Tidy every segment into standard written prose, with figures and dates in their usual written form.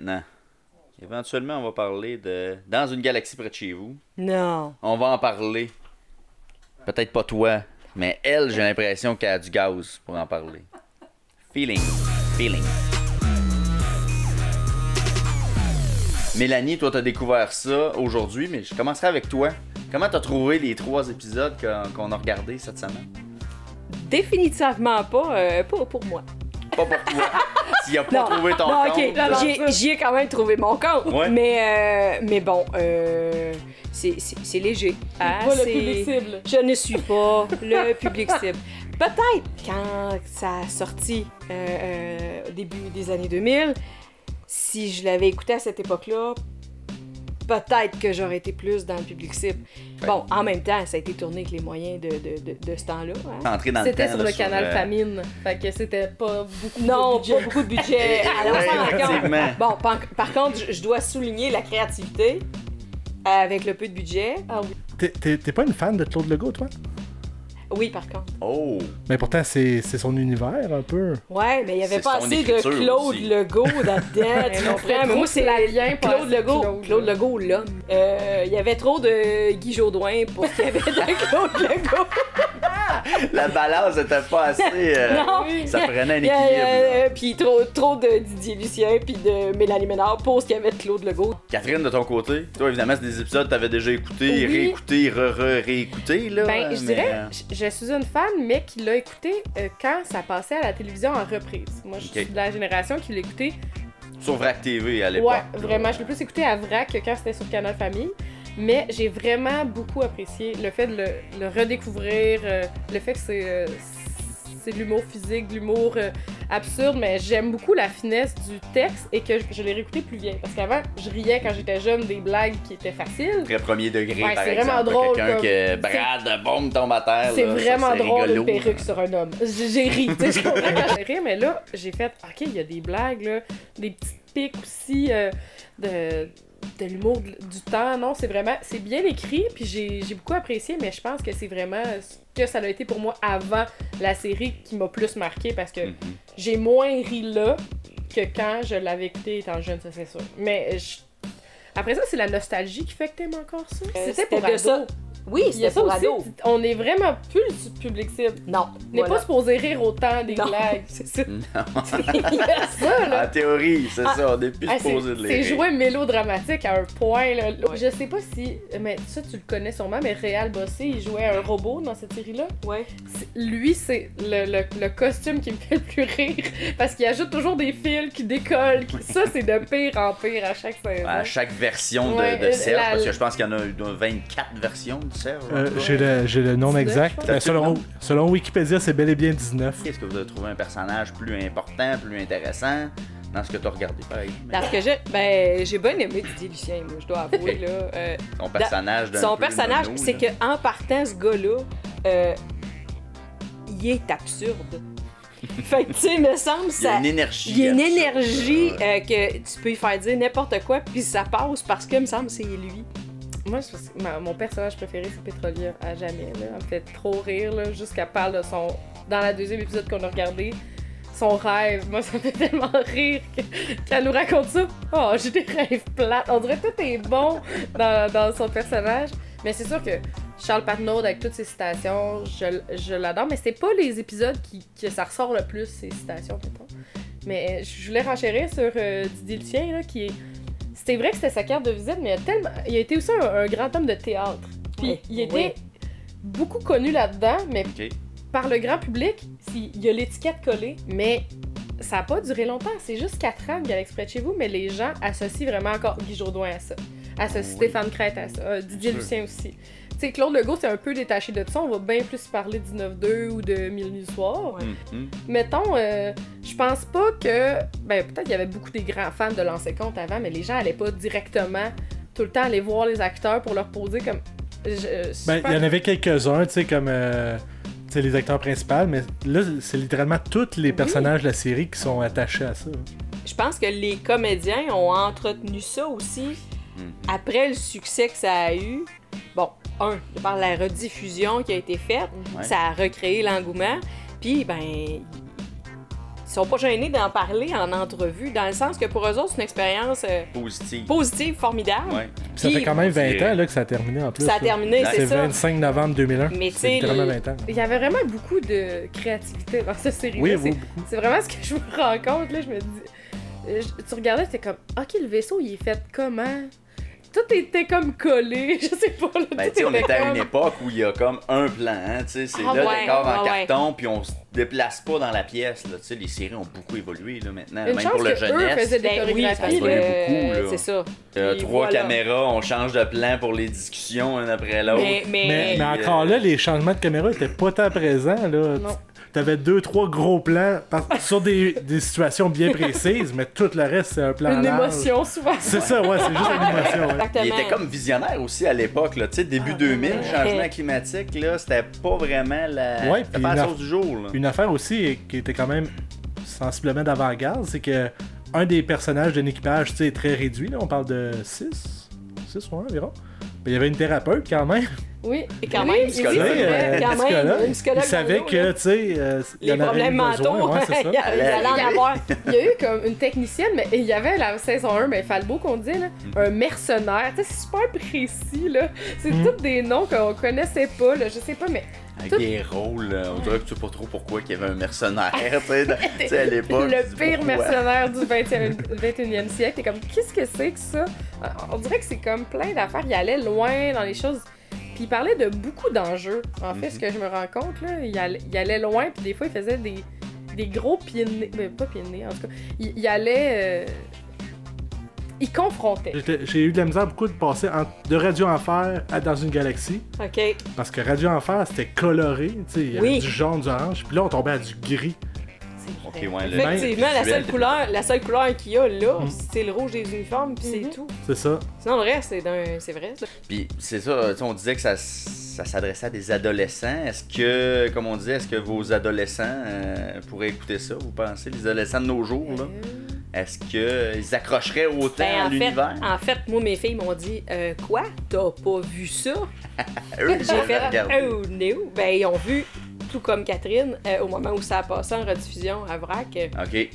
maintenant. Éventuellement, on va parler de Dans une galaxie près de chez vous. Non. On va en parler. Peut-être pas toi, mais elle, j'ai l'impression qu'elle a du gaz pour en parler. Feeling. Mélanie, toi, t'as découvert ça aujourd'hui, mais je commencerai avec toi. Comment t'as trouvé les 3 épisodes qu'on a regardés cette semaine? Définitivement pas pour moi. Pas pour toi. S'il a pas trouvé ton non, compte. ok, j'y ai quand même trouvé mon compte. Ouais. Mais bon, c'est léger. Hein, Pas le public cible. Je ne suis pas le public cible. Peut-être quand ça a sorti au début des années 2000, si je l'avais écouté à cette époque-là, peut-être que j'aurais été plus dans le public cible. Ouais. Bon, en même temps, ça a été tourné avec les moyens de ce temps-là. Hein. Entrer dans le C'était temps, sur là, le canal euh, Famine. Fait que c'était pas beaucoup Non, de budget. pas beaucoup de budget. Alors, Ouais, on s'en rend compte. effectivement. Bon, par contre, je dois souligner la créativité avec le peu de budget. Ah oui. T'es pas une fan de Claude Legault, toi? Oui, par contre. Oh! Mais pourtant, c'est son univers, un peu. Ouais, mais il n'y avait C'est pas son assez de écriture Claude aussi. Legault là-dedans, tu non, comprends? Mais trop moi, c'est Flavien, pas Claude assez Legault. Claude Legault, l'homme. Il y avait trop de Guy Jodoin pour ce qu'il y avait de Claude Legault. La balance était pas assez. Non, Ça prenait un il y a, équilibre. puis trop de Didier Lucien puis de Mélanie Ménard pour ce qu'il y avait de Claude Legault. Catherine, de ton côté, toi, évidemment, c'est des épisodes que t'avais déjà écoutés, Oui. réécoutés, réécoutés, là. Ben, je mais, dirais, je suis une fan, mais qui l'a écouté quand ça passait à la télévision en reprise. Moi, je suis Ok. de la génération qui l'a écouté. Sur VRAC TV à l'époque. Ouais, là. vraiment. Je l'ai plus écouté à VRAC que quand c'était sur Canal Famille. Mais j'ai vraiment beaucoup apprécié le fait de le redécouvrir, le fait que c'est de l'humour physique, de l'humour absurde, mais j'aime beaucoup la finesse du texte et que je l'ai réécouté plus vieille. Parce qu'avant, je riais quand j'étais jeune des blagues qui étaient faciles. Très premier degré, Ouais, par c'est exemple. vraiment drôle, Quelqu'un comme- que brade, bombe, tombe à terre. C'est là, vraiment ça, c'est drôle rigolo. une perruque sur un homme. J'ai ri, tu sais, je comprends quand j'ai ri, mais là, j'ai fait, ok, il y a des blagues, là, des petites piques aussi de l'humour du temps. Non, c'est bien écrit, puis j'ai beaucoup apprécié, mais je pense que c'est vraiment ce que ça a été pour moi avant la série qui m'a plus marqué parce que j'ai moins ri là que quand je l'avais écouté étant jeune, ça c'est sûr. Mais après ça, c'est la nostalgie qui fait que t'aimes encore ça. C'était pour de ados. ça. Oui, Il y a c'était ça pour aussi, ados. on est vraiment plus le public cible. Non. On n'est pas supposé rire autant des Non. blagues. C'est ça. Il y a ça, là. En théorie, c'est Ah, ça, on est plus Ah, supposé de les c'est rire. joué mélodramatique à un point. Là. Je sais pas si. Mais ça, tu le connais sûrement, mais Réal Bossé, il jouait un robot dans cette série-là. Ouais. Lui, c'est le costume qui me fait le plus rire. Parce qu'il ajoute toujours des fils qui décollent. Ça, c'est de pire en pire à chaque saison. À chaque version Ouais, de Serge, la- parce que je pense qu'il y en a eu 24 versions de Serge. en tout cas. J'ai le nom 19, exact. je pense. Selon Wikipédia, c'est bel et bien 19. Est-ce que vous avez trouvé un personnage plus important, plus intéressant dans ce que tu as regardé, par exemple? Parce que j'ai bien aimé Didier Lucien, moi, je dois avouer, là. Son personnage d'un Son peu personnage, nono, c'est là. qu'en partant, ce gars-là, il est absurde. Fait que, tu sais, me semble, Il y a ça. une énergie. Il y a une absurde, énergie là. que tu peux lui faire dire n'importe quoi, puis ça passe parce que, me semble, c'est lui. Moi, mon personnage préféré, c'est Pétrolier, à jamais. Là. Elle me fait trop rire, là, jusqu'à parle de son... Dans la deuxième épisode qu'on a regardé, son rêve. Moi, ça me fait tellement rire qu'elle nous raconte ça. Oh, j'ai des rêves plates. On dirait que tout est bon dans son personnage. Mais c'est sûr que Charles Patnaud, avec toutes ses citations, je l'adore. Mais c'est pas les épisodes que ça ressort le plus, ces citations, mettons. Mais je voulais renchérir sur Didier Lucien, là, qui est... C'était vrai que c'était sa carte de visite, mais il a été aussi un grand homme de théâtre. Puis Ouais. il était Ouais. beaucoup connu là-dedans, mais Ok. par le grand public, il y a l'étiquette collée, mais ça n'a pas duré longtemps. C'est juste 4 ans de Galaxy près de chez vous, mais les gens associent vraiment encore Guy Jodoin à ça. Associent Oui. Stéphane Crête à ça. Didier Sûr. Lucien aussi. Tu sais, Claude Legault, c'est un peu détaché de ça. On va bien plus parler du 9-2 ou de Mille Nuits du Soir. Ouais. Mhm. Mettons, je pense pas que... Ben, peut-être qu'il y avait beaucoup des grands fans de Lancer Compte avant, mais les gens allaient pas directement tout le temps aller voir les acteurs pour leur poser comme... Ben, il y en avait quelques-uns, tu sais, comme tu sais, les acteurs principaux, mais là, c'est littéralement tous les personnages de la série qui sont attachés à ça. Je pense que les comédiens ont entretenu ça aussi après le succès que ça a eu. Bon, par la rediffusion qui a été faite, Ouais. ça a recréé l'engouement. Puis, ben, sont pas gênés d'en parler en entrevue, dans le sens que pour eux autres, c'est une expérience positive, formidable. Ouais. Puis ça Puis- fait quand même 20 ans là, que ça a terminé en plus. Ça a là. terminé, C'est c'est ça. 25 novembre 2001. Mais tu c'est sais, littéralement 20 ans. Il y avait vraiment beaucoup de créativité dans cette série-là. Oui, c'est, oui, beaucoup. c'est vraiment ce que je me rends compte, là. Je me dis. Tu regardais, t'es comme, ok, le vaisseau, il est fait comment? Tout était comme collé, je sais pas. Là, Ben, tout tu sais, on était était à comme- une époque où il y a comme un plan, hein, tu sais, c'est Ah là, ouais, décor en ouais, carton, puis on se déplace pas dans la pièce, là, tu sais, les séries ont beaucoup évolué, là, maintenant, Une même chance pour le que eux jeunesse. faisaient des Ben oui, chorégraphies, parce que, là. là. beaucoup, là. c'est ça. Puis 3 voilà. caméras, on change de plan pour les discussions, un après l'autre. Mais encore là, les changements de caméra étaient pas tant présents. Là. Non. T'avais 2-3 gros plans sur des situations bien précises, mais tout le reste, c'est un plan Une large. émotion, souvent. C'est ça, ouais, c'est juste une émotion. Ouais. Exactement. Il était comme visionnaire aussi à l'époque, là, tu sais, début 2000, changement climatique, là, c'était pas vraiment la... Ouais, c'était puis pas la une chose du jour, là. Une affaire aussi qui était quand même sensiblement d'avant-garde, c'est que un des personnages d'un équipage, tu sais, est très réduit. Là, on parle de 6 environ. Mais il y avait une thérapeute quand même. Oui. Et quand Oui, même, oui, psychologue, c'est vrai. quand même, psychologue. une psychologue Il savait dans le que, dos, là. tu sais, il y Les en aurait problèmes eu besoin. mentaux, Ouais, c'est ça. il allait en avoir. Il y a eu comme une technicienne, mais il y avait la saison 1, mais Falbo qu'on dit, là, un mercenaire. Tu sais, c'est super précis, là. C'est tous des noms qu'on connaissait pas, là. Je sais pas, mais Un Guéraud, là, on dirait que tu sais pas trop pourquoi qu'il y avait un mercenaire, tu sais, à l'époque. tu le dis pire pourquoi. mercenaire du 21e siècle. T'es comme, qu'est-ce que c'est que ça? On dirait que c'est comme plein d'affaires. Il allait loin dans les choses. Puis il parlait de beaucoup d'enjeux. En fait, ce que je me rends compte, là, il allait loin, puis des fois, il faisait des gros pieds de nez. Ben, pas pieds de nez, en tout cas. Il allait... il confrontait. J'ai eu de la misère beaucoup de passer de Radio Enfer à Dans une galaxie. OK. Parce que Radio Enfer, c'était coloré. Tu sais, il y avait Oui. du jaune, du orange. Puis là, on tombait à du gris. Ok, ouais, le Effectivement, visuel, la seule couleur qu'il y a là, Mm. c'est le rouge des uniformes, puis c'est tout. C'est ça. Sinon, le reste, c'est vrai, ça. Puis c'est ça, tu sais, on disait que ça s'adressait à des adolescents. Est-ce que, comme on disait, est-ce que vos adolescents pourraient écouter ça, vous pensez, les adolescents de nos jours, là? Est-ce qu'ils accrocheraient autant Ben, à l'univers? en fait, moi, mes filles m'ont dit quoi? T'as pas vu ça? Eux, ils J'ai ont fait regardé. oh no! Ben, ils ont vu, tout comme Catherine, au moment où ça a passé en rediffusion à Vrac. Ok,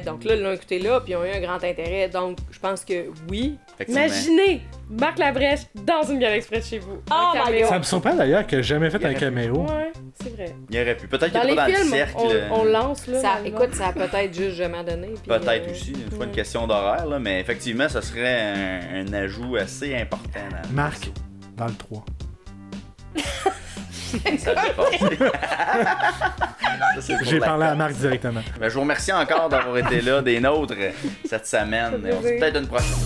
Donc là, ils l'ont écouté là, puis ils ont eu un grand intérêt. Donc, je pense que oui. effectivement. Imaginez Marc Labrèche dans une galaxie près de chez vous. Oh Un my caméo. Ça me surprend d'ailleurs qu'il ait jamais fait un caméo. Ouais, c'est vrai. Il aurait pu. Peut-être qu'il Dans était les pas dans le films, cercle. on lance, là. Ça, dans le écoute, ça a peut-être juste jamais donné. puis, Peut-être aussi, une fois une question d'horaire, là, mais effectivement, ça serait un ajout assez important. Dans le Marc, morceau. dans le 3. Ça me fait passer. Ça, c'est pour J'ai la parlé à com. Marc directement. Ben, je vous remercie encore d'avoir été là, des nôtres, cette semaine. Ça fait On se dit plaisir. peut-être une prochaine.